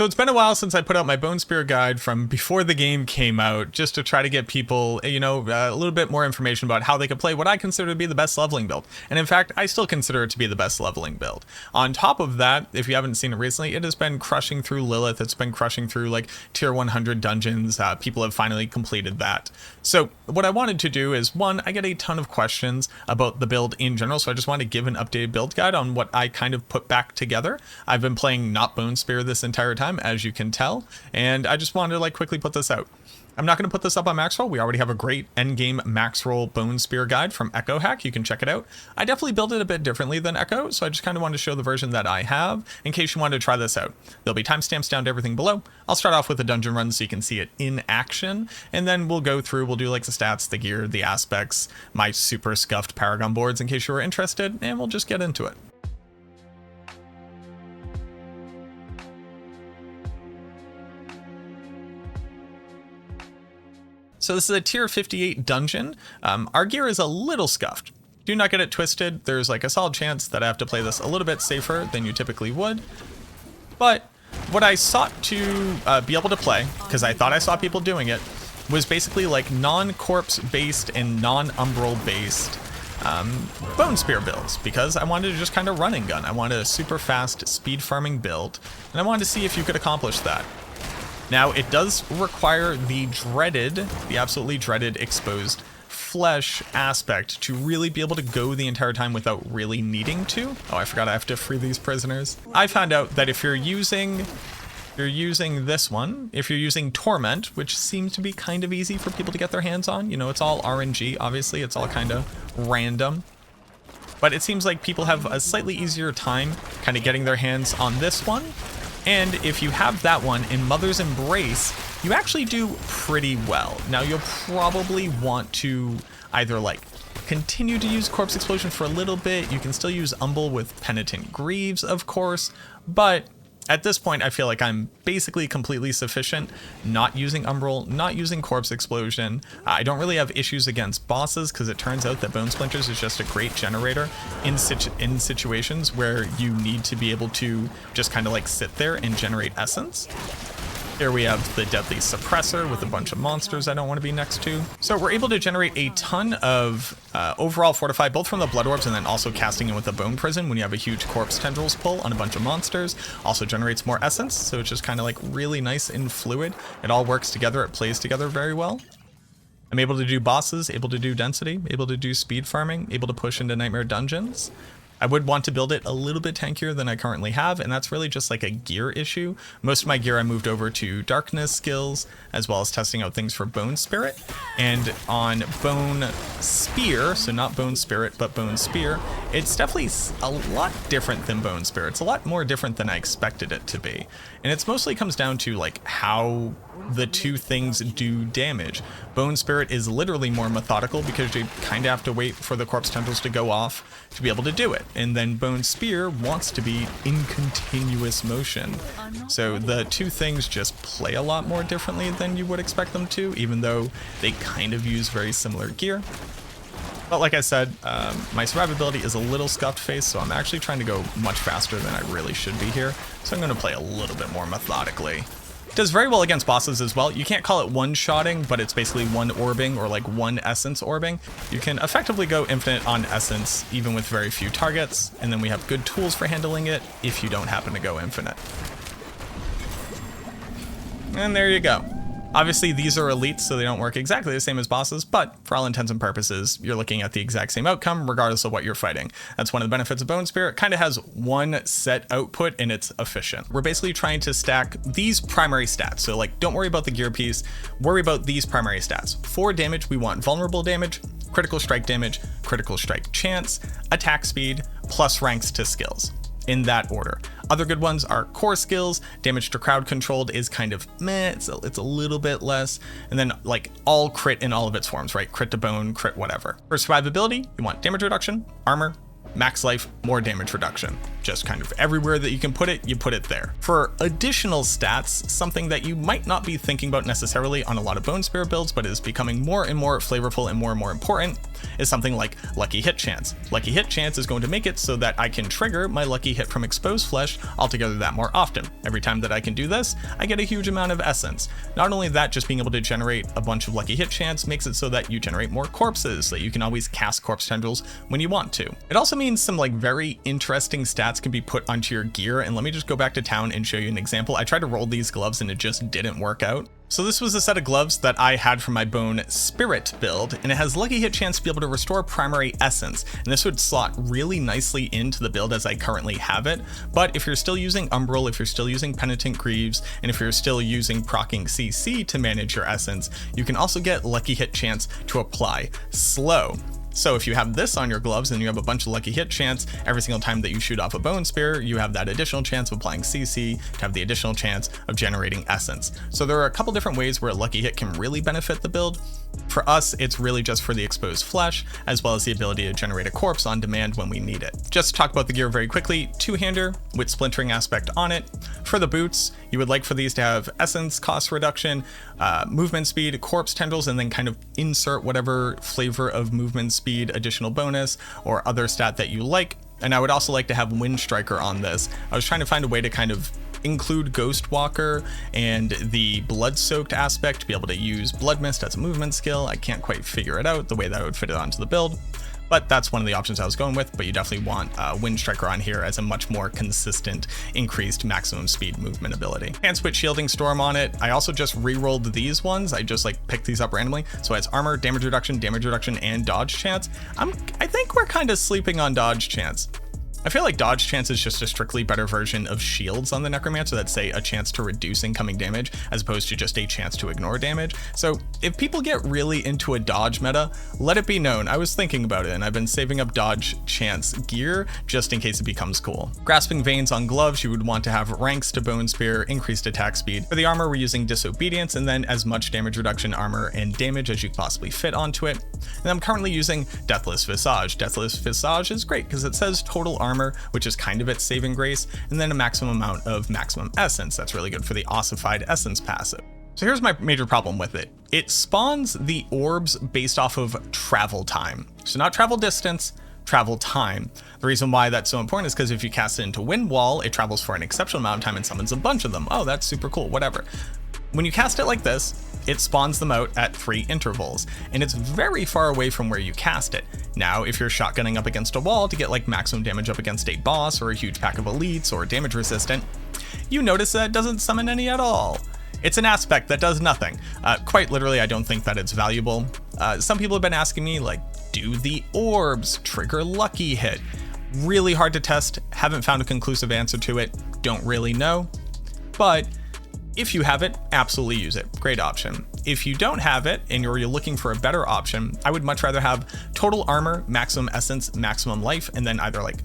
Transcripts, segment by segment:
So it's been a while since I put out my Bone Spear guide from before the game came out, just to try to get people, a little bit more information about how they could play what I consider to be the best leveling build. And in fact, I still consider it to be the best leveling build. On top of that, if you haven't seen it recently, it has been crushing through Lilith. It's been crushing through like tier 100 dungeons. People have finally completed that. So what I wanted to do is, one, I get a ton of questions about the build in general, so I just wanted to give an updated build guide on what I kind of put back together. I've been playing not Bone Spear this entire time, as you can tell, and I just wanted to like quickly put this out. I'm not going to put this up on Max Roll. We already have a great endgame Max Roll Bone Spear guide from Echo Hack. You can check it out. I definitely built it a bit differently than Echo, so I just kind of wanted to show the version that I have in case you wanted to try this out. There'll be timestamps down to everything below. I'll start off with a dungeon run so you can see it in action, and then we'll go through, we'll do like the stats, the gear, the aspects, my super scuffed Paragon boards in case you were interested, and we'll just get into it. So this is a tier 58 dungeon. Our gear is a little scuffed. Do not get it twisted. There's like a solid chance that I have to play this a little bit safer than you typically would. But what I sought to be able to play, because I thought I saw people doing it, was basically like non-corpse based and non-umbral based Bone Spear builds, because I wanted to just kind of run and gun. I wanted a super fast speed farming build, and I wanted to see if you could accomplish that. Now, it does require the absolutely dreaded exposed flesh aspect to really be able to go the entire time without really needing to. Oh, I forgot I have to free these prisoners. I found out that if you're using this one, if you're using Torment, which seems to be kind of easy for people to get their hands on, it's all RNG, obviously, it's all kind of random. But it seems like people have a slightly easier time kind of getting their hands on this one. And if you have that one in Mother's Embrace, you actually do pretty well. Now, you'll probably want to either like continue to use Corpse Explosion for a little bit. You can still use Umble with Penitent Greaves, of course, but at this point, I feel like I'm basically completely sufficient, not using Umbral, not using Corpse Explosion. I don't really have issues against bosses because it turns out that Bone Splinters is just a great generator in situations where you need to be able to just kind of like sit there and generate essence. Here we have the Deadly Suppressor with a bunch of monsters I don't want to be next to. So we're able to generate a ton of overall Fortify, both from the Blood Orbs and then also casting in with the Bone Prison when you have a huge Corpse Tendrils pull on a bunch of monsters. Also generates more Essence, so it's just kind of like really nice and fluid. It all works together, it plays together very well. I'm able to do bosses, able to do density, able to do speed farming, able to push into Nightmare Dungeons. I would want to build it a little bit tankier than I currently have, and that's really just like a gear issue. Most of my gear I moved over to Darkness skills, as well as testing out things for Bone Spirit. And on Bone Spear, so not Bone Spirit, but Bone Spear, it's definitely a lot different than Bone Spear. It's a lot more different than I expected it to be. And it's mostly comes down to like how the two things do damage. Bone Spirit is literally more methodical because you kind of have to wait for the Corpse Tendrils to go off to be able to do it. And then Bone Spear wants to be in continuous motion. So the two things just play a lot more differently than you would expect them to, even though they kind of use very similar gear. But like I said, my survivability is a little scuffed face, so I'm actually trying to go much faster than I really should be here. So I'm going to play a little bit more methodically. Does very well against bosses as well. You can't call it one-shotting, but it's basically one orbing or like one essence orbing. You can effectively go infinite on essence even with very few targets, and then we have good tools for handling it if you don't happen to go infinite. And there you go. Obviously, these are elites, so they don't work exactly the same as bosses, but for all intents and purposes, you're looking at the exact same outcome, regardless of what you're fighting. That's one of the benefits of Bone Spear. It kind of has one set output, and it's efficient. We're basically trying to stack these primary stats. So, like, don't worry about the gear piece. Worry about these primary stats. For damage, we want vulnerable damage, critical strike damage, critical strike chance, attack speed, plus ranks to skills. In that order. Other good ones are core skills. Damage to crowd controlled is kind of meh, it's a little bit less. And then like all crit in all of its forms, right? Crit to bone, crit whatever. For survivability, you want damage reduction, armor, max life, more damage reduction. Just kind of everywhere that you can put it, you put it there. For additional stats, something that you might not be thinking about necessarily on a lot of Bone Spear builds, but is becoming more and more flavorful and more important, is something like Lucky Hit Chance. Lucky Hit Chance is going to make it so that I can trigger my Lucky Hit from Exposed Flesh altogether that more often. Every time that I can do this, I get a huge amount of essence. Not only that, just being able to generate a bunch of Lucky Hit Chance makes it so that you generate more corpses, so that you can always cast Corpse Tendrils when you want to. It also means some like very interesting stats can be put onto your gear, and let me just go back to town and show you an example. I tried to roll these gloves and it just didn't work out. So this was a set of gloves that I had from my Bone Spirit build, and it has Lucky Hit Chance to be able to restore primary essence, and this would slot really nicely into the build as I currently have it. But if you're still using Umbral, if you're still using Penitent Greaves, and if you're still using proccing CC to manage your essence, you can also get Lucky Hit Chance to apply slow. So if you have this on your gloves and you have a bunch of Lucky Hit Chance, every single time that you shoot off a Bone Spear, you have that additional chance of applying CC to have the additional chance of generating essence. So there are a couple different ways where Lucky Hit can really benefit the build. For us, it's really just for the Exposed Flesh, as well as the ability to generate a corpse on demand when we need it. Just to talk about the gear very quickly, two-hander with splintering aspect on it. For the boots, you would like for these to have essence cost reduction, movement speed, corpse tendrils, and then kind of insert whatever flavor of movement speed additional bonus or other stat that you like. And I would also like to have Wind Striker on this. I was trying to find a way to kind of include Ghost Walker and the Blood Soaked aspect to be able to use Blood Mist as a movement skill. I can't quite figure it out the way that I would fit it onto the build, but that's one of the options I was going with. But you definitely want Wind Striker on here as a much more consistent increased maximum speed movement ability. Pants with Shielding Storm on it. I also just re-rolled these ones. I just like picked these up randomly. So it's armor, damage reduction, and dodge chance. I think we're kind of sleeping on dodge chance. I feel like dodge chance is just a strictly better version of shields on the Necromancer that say a chance to reduce incoming damage as opposed to just a chance to ignore damage. So if people get really into a dodge meta, let it be known. I was thinking about it and I've been saving up dodge chance gear just in case it becomes cool. Grasping Veins on gloves, you would want to have ranks to Bone Spear, increased attack speed. For the armor, we're using Disobedience and then as much damage reduction, armor, and damage as you possibly fit onto it. And I'm currently using Deathless Visage. Deathless Visage is great because it says total armor, which is kind of its saving grace, and then a maximum amount of maximum essence. That's really good for the ossified essence passive. So here's my major problem with it. It spawns the orbs based off of travel time. So not travel distance, travel time. The reason why that's so important is because if you cast it into Wind Wall, it travels for an exceptional amount of time and summons a bunch of them. Oh, that's super cool, whatever. When you cast it like this, it spawns them out at 3 intervals, and it's very far away from where you cast it. Now, if you're shotgunning up against a wall to get like maximum damage up against a boss or a huge pack of elites or damage resistant, you notice that it doesn't summon any at all. It's an aspect that does nothing. Quite literally, I don't think that it's valuable. Some people have been asking me, like, do the orbs trigger Lucky Hit? Really hard to test, haven't found a conclusive answer to it, don't really know, but if you have it, absolutely use it. Great option. If you don't have it and you're looking for a better option, I would much rather have total armor, maximum essence, maximum life, and then either like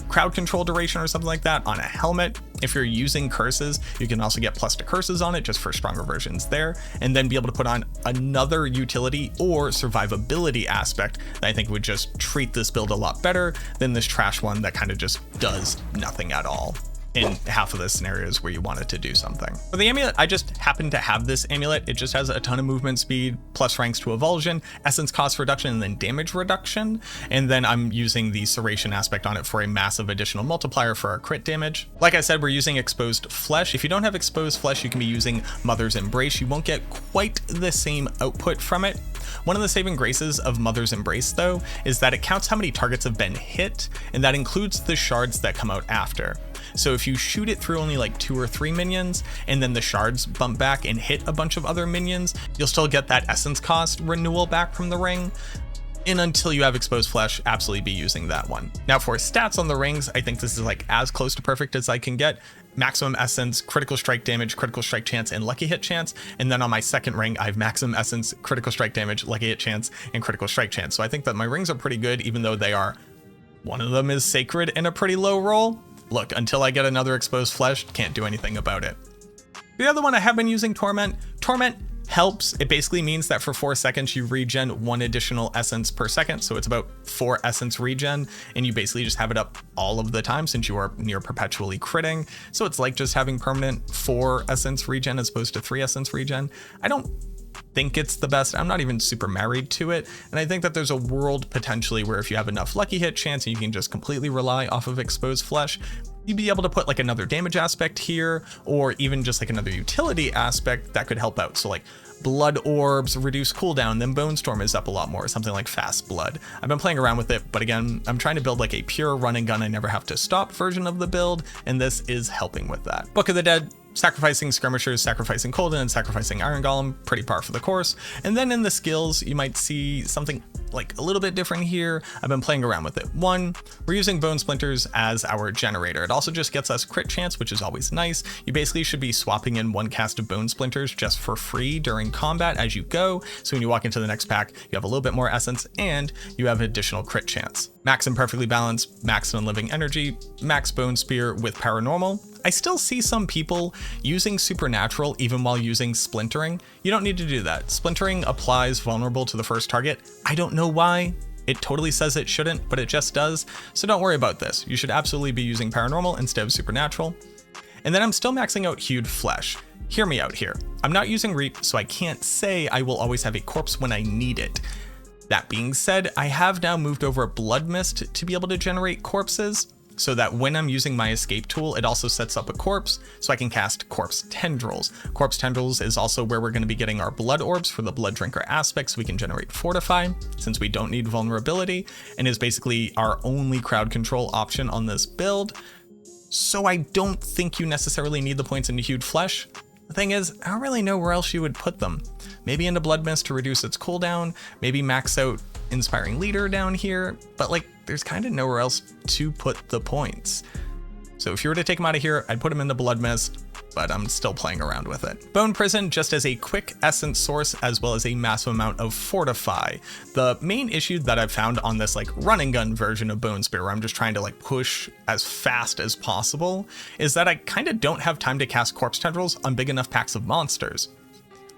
crowd control duration or something like that on a helmet. If you're using curses, you can also get plus to curses on it just for stronger versions there, and then be able to put on another utility or survivability aspect that I think would just treat this build a lot better than this trash one that kind of just does nothing at all in half of the scenarios where you want it to do something. For the amulet, I just happen to have this amulet. It just has a ton of movement speed, plus ranks to Avulsion, essence cost reduction, and then damage reduction. And then I'm using the Serration aspect on it for a massive additional multiplier for our crit damage. Like I said, we're using Exposed Flesh. If you don't have Exposed Flesh, you can be using Mother's Embrace. You won't get quite the same output from it. One of the saving graces of Mother's Embrace, though, is that it counts how many targets have been hit, and that includes the shards that come out after. So if you shoot it through only like 2 or 3 minions, and then the shards bump back and hit a bunch of other minions, you'll still get that essence cost renewal back from the ring. And until you have Exposed Flesh, absolutely be using that one. Now for stats on the rings, I think this is like as close to perfect as I can get. Maximum essence, critical strike damage, critical strike chance, and lucky hit chance. And then on my second ring, I have maximum essence, critical strike damage, lucky hit chance, and critical strike chance. So I think that my rings are pretty good, even though they are, one of them is sacred and a pretty low roll. Look, until I get another Exposed Flesh, can't do anything about it. The other one I have been using Torment. Torment helps. It basically means that for 4 seconds you regen 1 additional essence per second, so it's about 4 essence regen, and you basically just have it up all of the time since you are near perpetually critting. So it's like just having permanent 4 essence regen as opposed to 3 essence regen. I don't think it's the best. I'm not even super married to it, and I think that there's a world potentially where if you have enough lucky hit chance and you can just completely rely off of exposed flesh, you'd be able to put like another damage aspect here, or even just like another utility aspect that could help out. So like blood orbs reduce cooldown, then bone storm is up a lot more, something like fast blood. I've been playing around with it, but again, I'm trying to build like a pure run and gun, I never have to stop version of the build, and this is helping with that. Book of the Dead, sacrificing skirmishers, sacrificing Colden, and sacrificing Iron Golem, pretty par for the course. And then in the skills, you might see something like a little bit different here. I've been playing around with it. 1, we're using Bone Splinters as our generator. It also just gets us crit chance, which is always nice. You basically should be swapping in 1 cast of Bone Splinters just for free during combat as you go. So when you walk into the next pack, you have a little bit more essence and you have additional crit chance. Max and Perfectly Balanced, max and Living Energy, max Bone Spear with Paranormal. I still see some people using Supernatural even while using Splintering. You don't need to do that. Splintering applies vulnerable to the first target. I don't know why. It totally says it shouldn't, but it just does. So don't worry about this. You should absolutely be using Paranormal instead of Supernatural. And then I'm still maxing out Hewed Flesh. Hear me out here. I'm not using Reap, so I can't say I will always have a corpse when I need it. That being said, I have now moved over Blood Mist to be able to generate corpses, so that when I'm using my escape tool, it also sets up a corpse, so I can cast Corpse Tendrils. Corpse Tendrils is also where we're going to be getting our blood orbs for the Blood Drinker aspect, so we can generate Fortify, since we don't need vulnerability, and is basically our only crowd control option on this build. So I don't think you necessarily need the points into Hewed Flesh. The thing is, I don't really know where else you would put them. Maybe into Blood Mist to reduce its cooldown, maybe max out Inspiring Leader down here, but like there's kind of nowhere else to put the points. So if you were to take them out of here, I'd put them into Blood Mist, but I'm still playing around with it. Bone Prison just as a quick essence source as well as a massive amount of Fortify. The main issue that I've found on this like run and gun version of Bone Spear, where I'm just trying to like push as fast as possible, is that I kind of don't have time to cast Corpse Tendrils on big enough packs of monsters.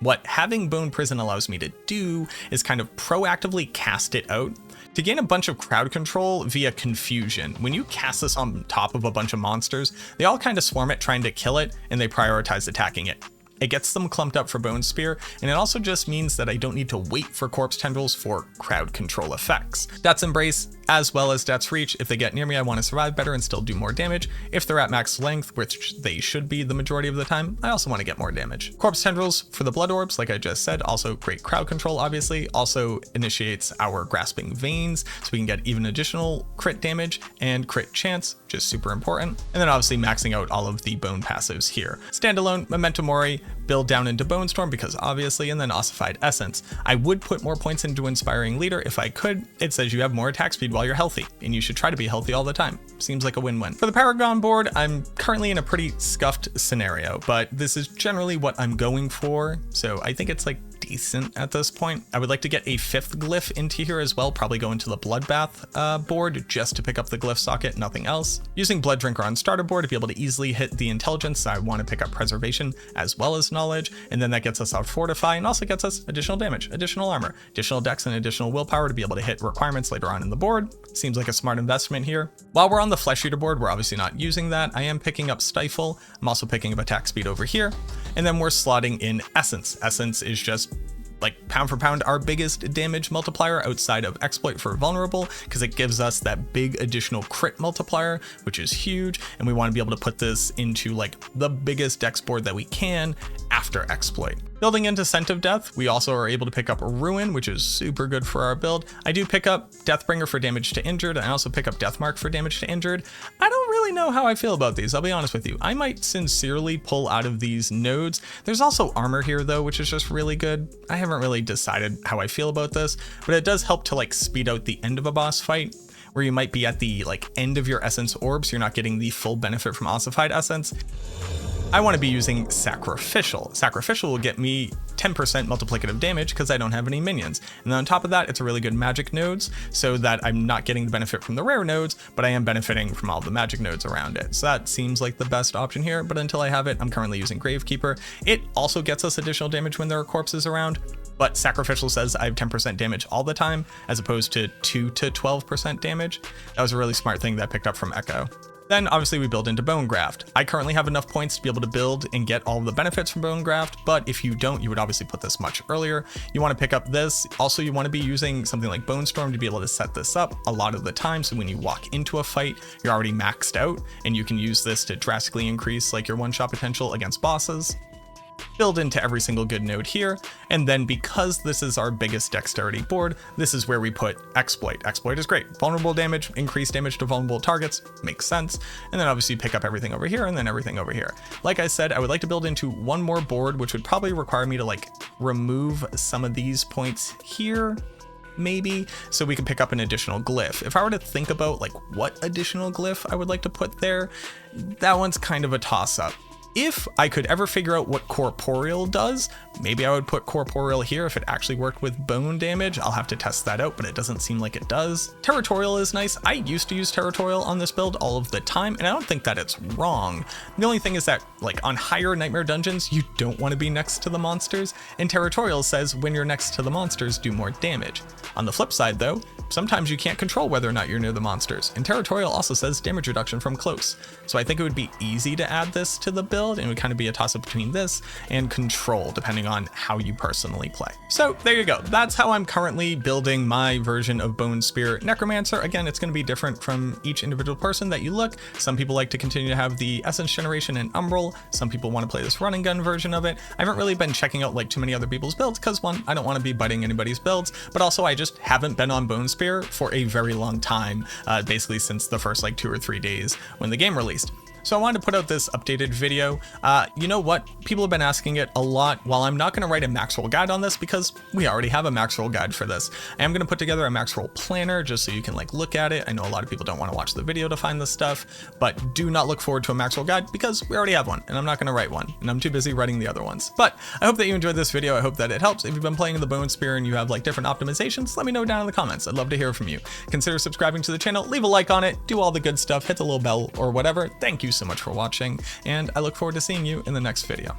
What having Bone Prison allows me to do is kind of proactively cast it out to gain a bunch of crowd control via confusion. When you cast this on top of a bunch of monsters, they all kind of swarm it trying to kill it, and they prioritize attacking it. It gets them clumped up for Bone Spear, and it also just means that I don't need to wait for Corpse Tendrils for crowd control effects. Death's Embrace, as well as Death's Reach. If they get near me, I want to survive better and still do more damage. If they're at max length, which they should be the majority of the time, I also want to get more damage. Corpse Tendrils for the Blood Orbs, like I just said, also great crowd control, obviously. Also initiates our Grasping Veins, so we can get even additional crit damage and crit chance, just super important. And then obviously maxing out all of the bone passives here. Standalone, Memento Mori, build down into Bone Storm because obviously, and then Ossified Essence. I would put more points into Inspiring Leader if I could. It says you have more attack speed while you're healthy, and you should try to be healthy all the time. Seems like a win-win. For the Paragon board, I'm currently in a pretty scuffed scenario, but this is generally what I'm going for, so I think it's like decent at this point. I would like to get a 5th glyph into here as well, probably go into the Bloodbath board just to pick up the glyph socket, nothing else. Using Blood Drinker on starter board to be able to easily hit the intelligence, I want to pick up Preservation as well as Knowledge, and then that gets us our Fortify and also gets us additional damage, additional armor, additional dex, and additional willpower to be able to hit requirements later on in the board. Seems like a smart investment here. While we're on the Flesh Eater board, we're obviously not using that. I am picking up Stifle. I'm also picking up attack speed over here, and then we're slotting in Essence. Essence is just like pound for pound our biggest damage multiplier outside of Exploit for Vulnerable, because it gives us that big additional crit multiplier, which is huge, and we want to be able to put this into like the biggest dex board that we can after Exploit. Building into Scent of Death, we also are able to pick up Ruin, which is super good for our build. I do pick up Deathbringer for damage to injured, and I also pick up Deathmark for damage to injured. I don't really know how I feel about these, I'll be honest with you. I might sincerely pull out of these nodes. There's also armor here though, which is just really good. I haven't really decided how I feel about this, but it does help to like speed out the end of a boss fight, where you might be at the like end of your essence orbs, you're not getting the full benefit from Ossified Essence. I want to be using Sacrificial. Sacrificial will get me 10% multiplicative damage because I don't have any minions. And then on top of that, it's a really good magic nodes so that I'm not getting the benefit from the rare nodes, but I am benefiting from all the magic nodes around it. So that seems like the best option here, but until I have it, I'm currently using Gravekeeper. It also gets us additional damage when there are corpses around, but Sacrificial says I have 10% damage all the time, as opposed to 2 to 12% damage. That was a really smart thing that I picked up from Echo. Then obviously we build into Bone Graft. I currently have enough points to be able to build and get all the benefits from Bone Graft, but if you don't, you would obviously put this much earlier. You want to pick up this. Also, you want to be using something like Bone Storm to be able to set this up a lot of the time. So when you walk into a fight, you're already maxed out and you can use this to drastically increase like your one-shot potential against bosses. Build into every single good node here, and then because this is our biggest dexterity board, this is where we put Exploit. Exploit is great. Vulnerable damage, increased damage to vulnerable targets, makes sense. And then obviously pick up everything over here and then everything over here. Like I said, I would like to build into one more board, which would probably require me to like remove some of these points here, maybe, so we can pick up an additional glyph. If I were to think about like what additional glyph I would like to put there, that one's kind of a toss-up. If I could ever figure out what Corporeal does, maybe I would put Corporeal here if it actually worked with bone damage. I'll have to test that out, but it doesn't seem like it does. Territorial is nice. I used to use Territorial on this build all of the time, and I don't think that it's wrong. The only thing is that, like, on higher Nightmare dungeons, you don't want to be next to the monsters, and Territorial says when you're next to the monsters, do more damage. On the flip side, though, sometimes you can't control whether or not you're near the monsters, and Territorial also says damage reduction from close. So I think it would be easy to add this to the build, and it would kind of be a toss-up between this and control, depending on how you personally play. So there you go. That's how I'm currently building my version of Bone Spear Necromancer. Again, it's going to be different from each individual person that you look. Some people like to continue to have the Essence Generation and Umbral. Some people want to play this run and gun version of it. I haven't really been checking out like too many other people's builds because, one, I don't want to be biting anybody's builds, but also I just haven't been on Bone Spear for a very long time, basically since the first like 2 or 3 days when the game released. So I wanted to put out this updated video. You know what? People have been asking it a lot. While I'm not going to write a max roll guide on this because we already have a max roll guide for this, I am going to put together a max roll planner just so you can like look at it. I know a lot of people don't want to watch the video to find this stuff, but do not look forward to a max roll guide because we already have one and I'm not going to write one and I'm too busy writing the other ones. But I hope that you enjoyed this video. I hope that it helps. If you've been playing the Bone Spear and you have like different optimizations, let me know down in the comments. I'd love to hear from you. Consider subscribing to the channel, leave a like on it, do all the good stuff, hit the little bell or whatever. Thank you so much for watching, and I look forward to seeing you in the next video.